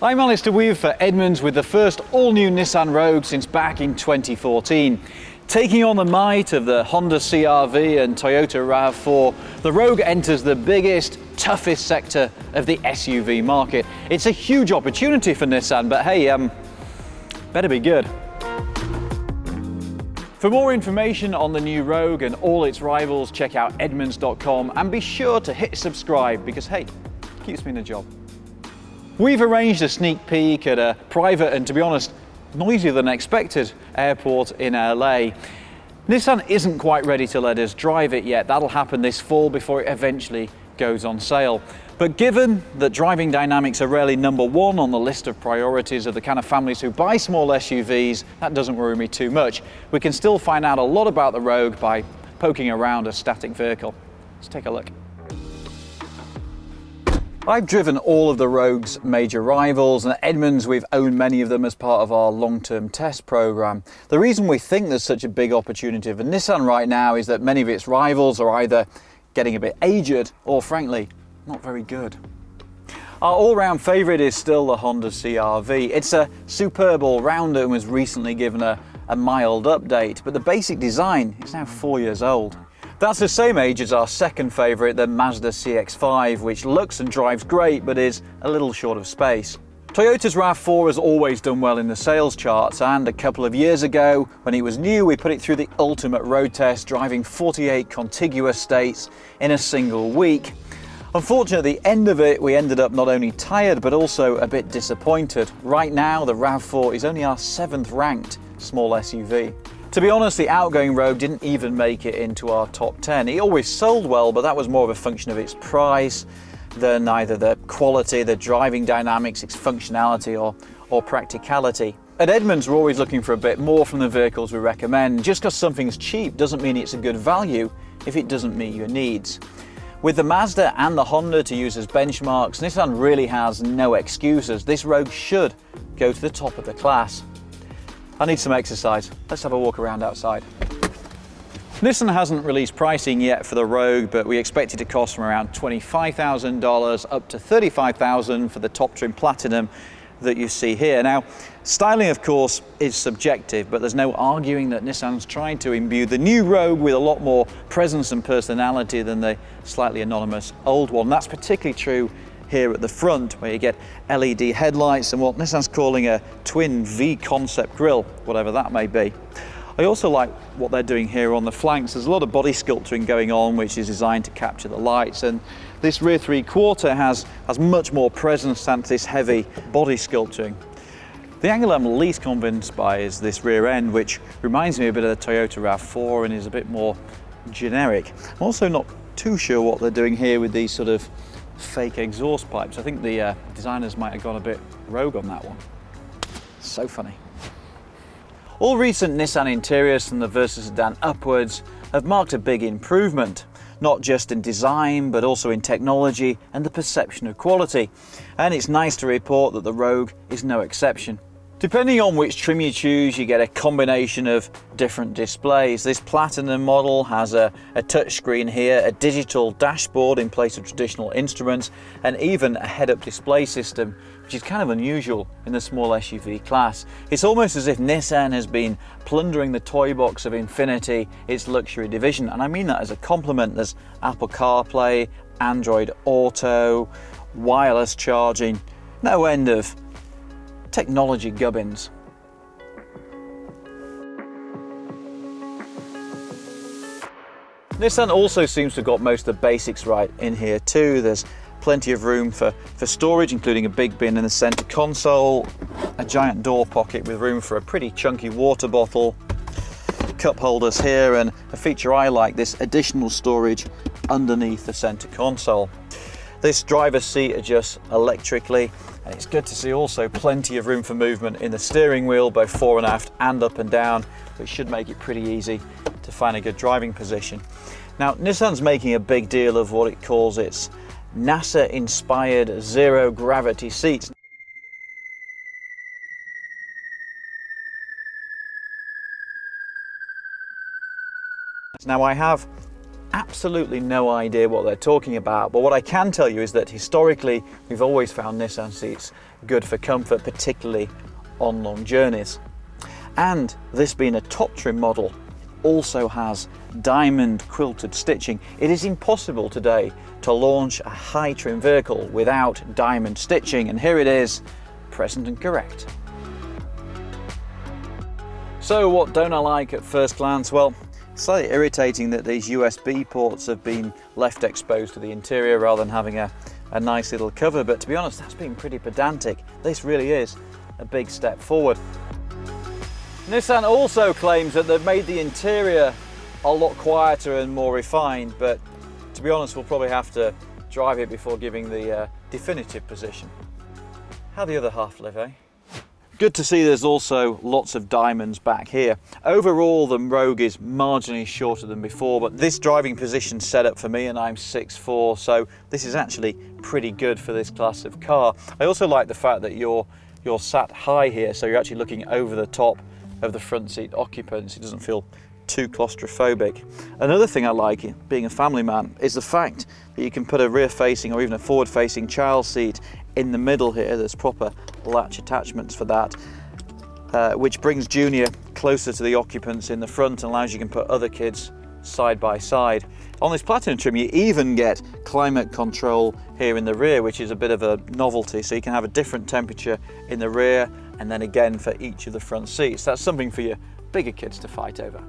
I'm Alistair Weaver for Edmunds with the first all-new Nissan Rogue since back in 2014. Taking on the might of the Honda CR-V and Toyota RAV4, the Rogue enters the biggest, toughest sector of the SUV market. It's a huge opportunity for Nissan, but hey, better be good. For more information on the new Rogue and all its rivals, check out edmunds.com and be sure to hit subscribe because hey, it keeps me in a job. We've arranged a sneak peek at a private and, to be honest, noisier than expected airport in LA. Nissan isn't quite ready to let us drive it yet. That'll happen this fall before it eventually goes on sale. But given that driving dynamics are rarely number one on the list of priorities of the kind of families who buy small SUVs, that doesn't worry me too much. We can still find out a lot about the Rogue by poking around a static vehicle. Let's take a look. I've driven all of the Rogue's major rivals, and at Edmunds we've owned many of them as part of our long-term test program. The reason we think there's such a big opportunity for Nissan right now is that many of its rivals are either getting a bit aged or, frankly, not very good. Our all-round favourite is still the Honda CR-V. It's a superb all-rounder and was recently given a mild update, but the basic design is now 4 years old. That's the same age as our second favourite, the Mazda CX-5, which looks and drives great but is a little short of space. Toyota's RAV4 has always done well in the sales charts, and a couple of years ago, when it was new, we put it through the ultimate road test, driving 48 contiguous states in a single week. Unfortunately, at the end of it, we ended up not only tired but also a bit disappointed. Right now, the RAV4 is only our 7th ranked small SUV. To be honest, the outgoing Rogue didn't even make it into our top 10. It always sold well, but that was more of a function of its price than either the quality, the driving dynamics, its functionality or practicality. At Edmunds, we're always looking for a bit more from the vehicles we recommend. Just because something's cheap doesn't mean it's a good value if it doesn't meet your needs. With the Mazda and the Honda to use as benchmarks, Nissan really has no excuses. This Rogue should go to the top of the class. I need some exercise. Let's have a walk around outside. Nissan hasn't released pricing yet for the Rogue, but we expect it to cost from around $25,000 up to $35,000 for the top trim Platinum that you see here. Now, styling, of course, is subjective, but there's no arguing that Nissan's trying to imbue the new Rogue with a lot more presence and personality than the slightly anonymous old one. That's particularly true here at the front, where you get LED headlights and what Nissan's calling a twin V-concept grille, whatever that may be. I also like what they're doing here on the flanks. There's a lot of body sculpturing going on, which is designed to capture the lights, and this rear three-quarter has much more presence thanks to this heavy body sculpturing. The angle I'm least convinced by is this rear end, which reminds me a bit of the Toyota RAV4 and is a bit more generic. I'm also not too sure what they're doing here with these sort of fake exhaust pipes. I think the designers might have gone a bit rogue on that one. So funny. All recent Nissan interiors from the Versa sedan upwards have marked a big improvement, not just in design but also in technology and the perception of quality. And it's nice to report that the Rogue is no exception. Depending on which trim you choose, you get a combination of different displays. This Platinum model has a touchscreen here, a digital dashboard in place of traditional instruments, and even a head-up display system, which is kind of unusual in the small SUV class. It's almost as if Nissan has been plundering the toy box of Infiniti, its luxury division, and I mean that as a compliment. There's Apple CarPlay, Android Auto, wireless charging, no end of technology gubbins. Nissan also seems to have got most of the basics right in here too. There's plenty of room for storage, including a big bin in the center console, a giant door pocket with room for a pretty chunky water bottle, cup holders here, and a feature I like, this additional storage underneath the center console. This driver's seat adjusts electrically, and it's good to see also plenty of room for movement in the steering wheel, both fore and aft and up and down, which should make it pretty easy to find a good driving position. Now, Nissan's making a big deal of what it calls its NASA-inspired zero-gravity seats. Now, I have absolutely no idea what they're talking about, but what I can tell you is that historically we've always found Nissan seats good for comfort, particularly on long journeys. And this being a top trim model, also has diamond quilted stitching. It is impossible today to launch a high trim vehicle without diamond stitching, and here it is, present and correct. So what don't I like at first glance? Well, slightly irritating that these USB ports have been left exposed to the interior rather than having a nice little cover, but to be honest, that's been pretty pedantic. This really is a big step forward. Nissan also claims that they've made the interior a lot quieter and more refined, but to be honest, we'll probably have to drive it before giving the definitive position. How the other half live, eh? Good to see there's also lots of diamonds back here. Overall, the Rogue is marginally shorter than before, but this driving position set up for me, and I'm 6'4", so this is actually pretty good for this class of car. I also like the fact that you're sat high here, so you're actually looking over the top of the front seat occupants. It doesn't feel too claustrophobic. Another thing I like, being a family man, is the fact that you can put a rear-facing or even a forward-facing child seat in the middle here. There's proper latch attachments for that, which brings Junior closer to the occupants in the front and allows you to put other kids side by side. On this Platinum trim, you even get climate control here in the rear, which is a bit of a novelty, so you can have a different temperature in the rear and then again for each of the front seats. That's something for your bigger kids to fight over.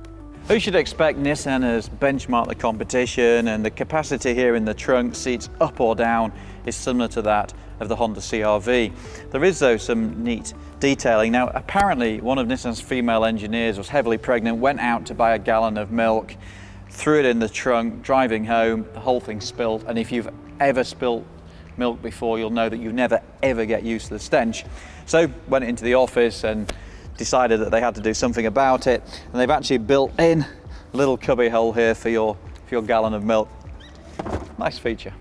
You should expect Nissan has benchmarked the competition, and the capacity here in the trunk, seats up or down, is similar to that of the Honda CR-V. There is though some neat detailing. Now apparently one of Nissan's female engineers was heavily pregnant, went out to buy a gallon of milk, threw it in the trunk, driving home, the whole thing spilled, and if you've ever spilled milk before, you'll know that you never ever get used to the stench. So went into the office and decided that they had to do something about it, and they've actually built in a little cubby hole here for your gallon of milk. Nice feature.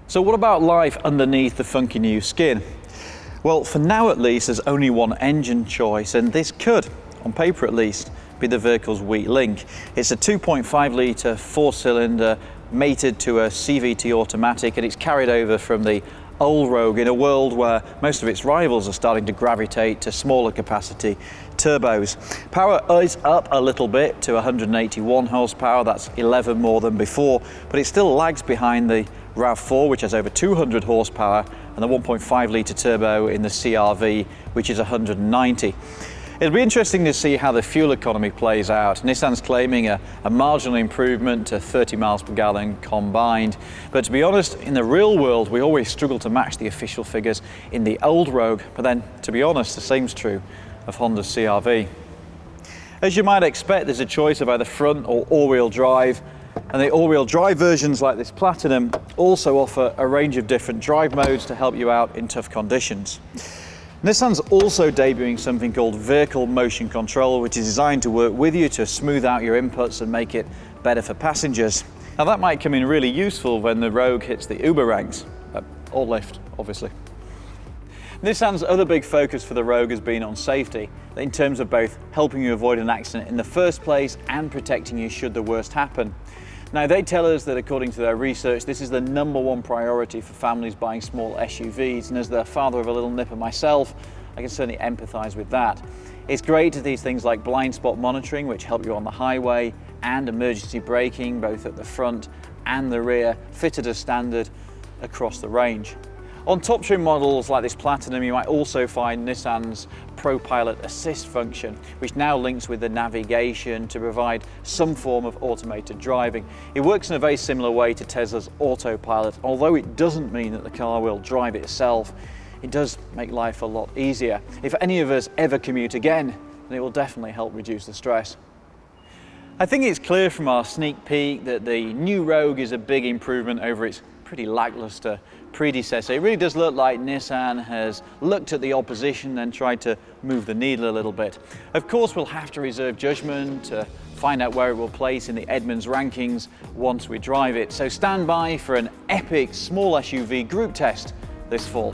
So what about life underneath the funky new skin? Well, for now at least, there's only one engine choice, and this could, on paper at least, be the vehicle's weak link. It's a 2.5 litre 4-cylinder mated to a CVT automatic, and it's carried over from the old Rogue in a world where most of its rivals are starting to gravitate to smaller capacity turbos. Power is up a little bit to 181 horsepower, that's 11 more than before, but it still lags behind the RAV4, which has over 200 horsepower, and the 1.5 litre turbo in the CR-V, which is 190. It'll be interesting to see how the fuel economy plays out. Nissan's claiming a marginal improvement to 30 miles per gallon combined, but to be honest, in the real world we always struggle to match the official figures in the old Rogue, but then to be honest, the same's true of Honda's CR-V. As you might expect, there's a choice of either front or all-wheel drive, and the all-wheel drive versions like this Platinum also offer a range of different drive modes to help you out in tough conditions. Nissan's also debuting something called Vehicle Motion Control, which is designed to work with you to smooth out your inputs and make it better for passengers. Now that might come in really useful when the Rogue hits the Uber ranks, or Lyft, obviously. Nissan's other big focus for the Rogue has been on safety, in terms of both helping you avoid an accident in the first place and protecting you should the worst happen. Now they tell us that according to their research, this is the #1 priority for families buying small SUVs, and as the father of a little nipper myself, I can certainly empathise with that. It's great to these things like blind spot monitoring, which help you on the highway, and emergency braking, both at the front and the rear, fitted as standard across the range. On top trim models like this Platinum, you might also find Nissan's ProPilot Assist function, which now links with the navigation to provide some form of automated driving. It works in a very similar way to Tesla's Autopilot. Although it doesn't mean that the car will drive itself, it does make life a lot easier. If any of us ever commute again, then it will definitely help reduce the stress. I think it's clear from our sneak peek that the new Rogue is a big improvement over its pretty lackluster predecessor. It really does look like Nissan has looked at the opposition and tried to move the needle a little bit. Of course, we'll have to reserve judgment to find out where it will place in the Edmunds rankings once we drive it. So stand by for an epic small SUV group test this fall.